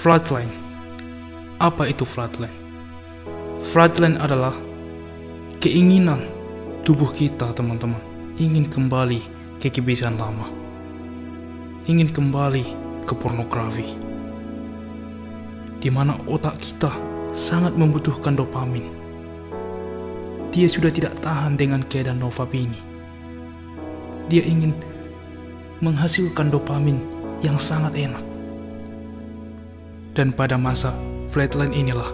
Flatline. Apa itu flatline? Flatline adalah keinginan tubuh kita, teman-teman, ingin kembali ke kebiasaan lama, ingin kembali ke pornografi, di mana otak kita sangat membutuhkan dopamin. Dia sudah tidak tahan dengan keadaan nofap ini. Dia ingin menghasilkan dopamin yang sangat enak. Dan pada masa flatline inilah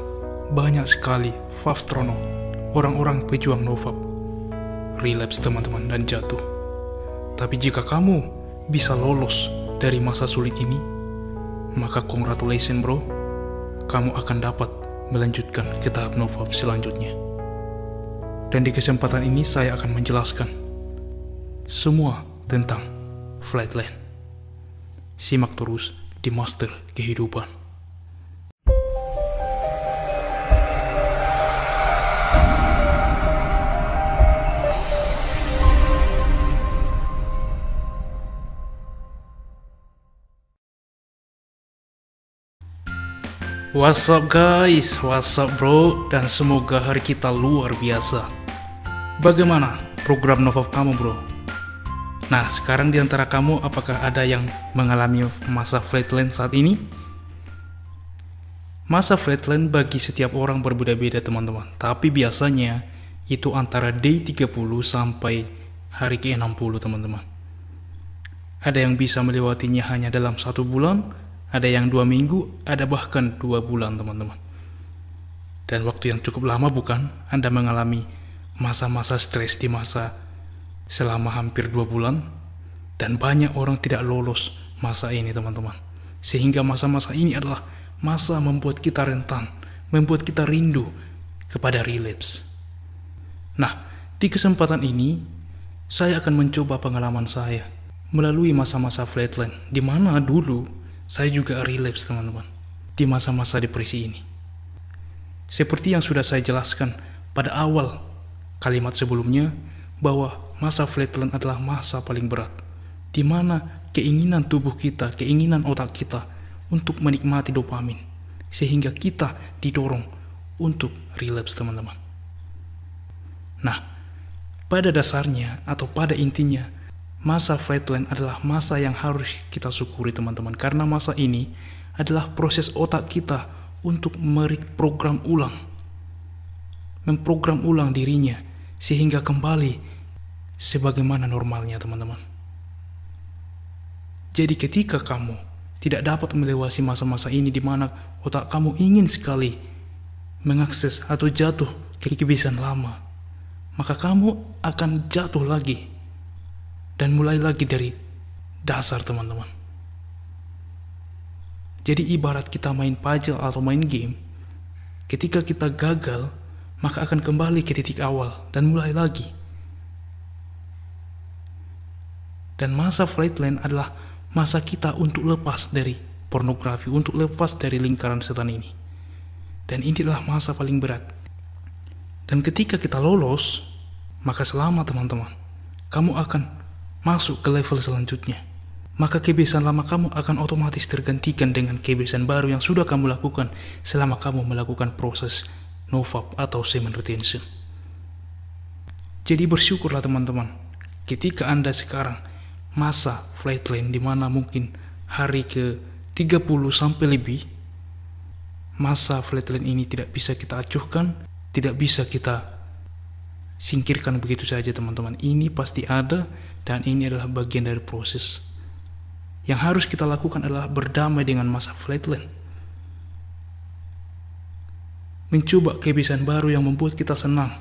banyak sekali fapstrono, orang-orang pejuang nofap, relapse, teman-teman, dan jatuh. Tapi jika kamu bisa lolos dari masa sulit ini, maka congratulations bro, kamu akan dapat melanjutkan ke tahap nofap selanjutnya. Dan di kesempatan ini saya akan menjelaskan semua tentang flatline. Simak terus di Master Kehidupan. What's up guys, what's up bro, dan semoga hari kita luar biasa. Bagaimana program nofap kamu bro? Nah, sekarang di antara kamu apakah ada yang mengalami masa flatline saat ini? Masa flatline bagi setiap orang berbeda-beda teman-teman, tapi biasanya itu antara day 30 sampai hari ke-60 teman-teman. Ada yang bisa melewatinya hanya dalam 1 bulan, ada yang 2 minggu, ada bahkan 2 bulan teman-teman. Dan waktu yang cukup lama bukan? Anda mengalami masa-masa stres di masa selama hampir 2 bulan. Dan banyak orang tidak lolos masa ini teman-teman. Sehingga masa-masa ini adalah masa membuat kita rentan, membuat kita rindu kepada relapse. Nah, di kesempatan ini saya akan mencoba pengalaman saya melalui masa-masa flatline, di mana dulu saya juga relapse teman-teman, di masa-masa depresi ini. Seperti yang sudah saya jelaskan pada awal kalimat sebelumnya, bahwa masa flatline adalah masa paling berat, di mana keinginan tubuh kita, keinginan otak kita untuk menikmati dopamin, sehingga kita didorong untuk relapse teman-teman. Nah, pada dasarnya atau pada intinya, masa flatline adalah masa yang harus kita syukuri teman-teman, karena masa ini adalah proses otak kita untuk memprogram ulang dirinya sehingga kembali sebagaimana normalnya teman-teman. Jadi ketika kamu tidak dapat melewati masa-masa ini di mana otak kamu ingin sekali mengakses atau jatuh ke kebiasaan lama, maka kamu akan jatuh lagi dan mulai lagi dari dasar teman-teman. Jadi ibarat kita main puzzle atau main game, ketika kita gagal, maka akan kembali ke titik awal dan mulai lagi. Dan masa flatline adalah masa kita untuk lepas dari pornografi, untuk lepas dari lingkaran setan ini. Dan ini adalah masa paling berat. Dan ketika kita lolos, maka selamat teman-teman, kamu akan masuk ke level selanjutnya. Maka kebiasaan lama kamu akan otomatis tergantikan dengan kebiasaan baru yang sudah kamu lakukan selama kamu melakukan proses nofap atau semen retention. Jadi bersyukurlah teman-teman, ketika Anda sekarang masa flatline, di mana mungkin hari ke 30 sampai lebih, masa flatline ini tidak bisa kita acuhkan, tidak bisa kita singkirkan begitu saja teman-teman. Ini pasti ada, dan ini adalah bagian dari proses. Yang harus kita lakukan adalah berdamai dengan masa flatline, mencoba kebiasaan baru yang membuat kita senang,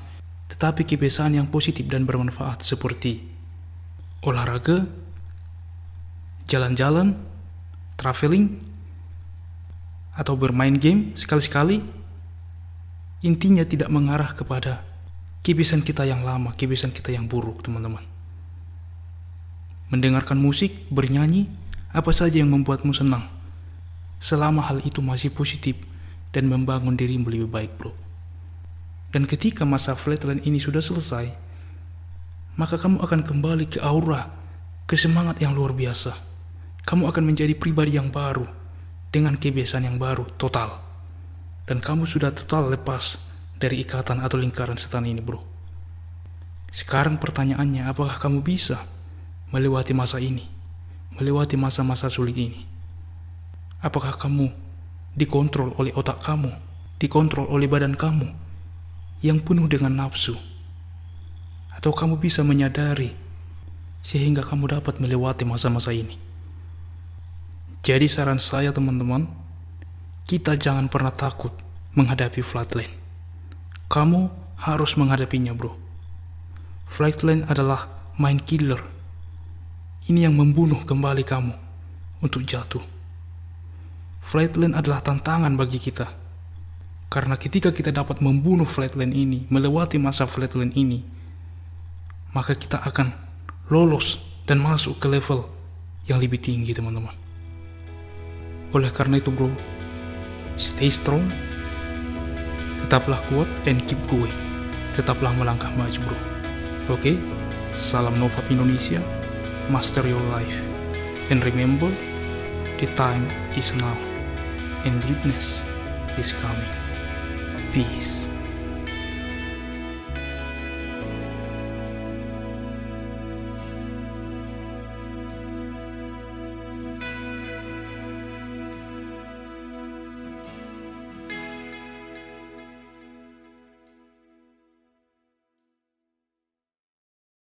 tetapi kebiasaan yang positif dan bermanfaat seperti olahraga, jalan-jalan, traveling, atau bermain game sekali-sekali. Intinya tidak mengarah kepada kebiasaan kita yang lama, kebiasaan kita yang buruk teman-teman. Mendengarkan musik, bernyanyi, apa saja yang membuatmu senang, selama hal itu masih positif dan membangun dirimu lebih baik bro. Dan ketika masa flatline ini sudah selesai, maka kamu akan kembali ke aura, ke semangat yang luar biasa. Kamu akan menjadi pribadi yang baru, dengan kebiasaan yang baru, total. Dan kamu sudah total lepas dari ikatan atau lingkaran setan ini, bro. Sekarang pertanyaannya, apakah kamu bisa melewati masa ini? Melewati masa-masa sulit ini? Apakah kamu dikontrol oleh otak kamu? Dikontrol oleh badan kamu yang penuh dengan nafsu? Atau kamu bisa menyadari sehingga kamu dapat melewati masa-masa ini? Jadi saran saya teman-teman, kita jangan pernah takut menghadapi flatline. Kamu harus menghadapinya, bro. Flatline adalah mind killer. Ini yang membunuh kembali kamu untuk jatuh. Flatline adalah tantangan bagi kita. Karena ketika kita dapat membunuh flatline ini, melewati masa flatline ini, maka kita akan lolos dan masuk ke level yang lebih tinggi, teman-teman. Oleh karena itu, bro, stay strong, tetaplah kuat, and keep going. Tetaplah melangkah maju, bro. Oke? Salam Novap Indonesia, master your life. And remember, the time is now, and greatness is coming. Peace.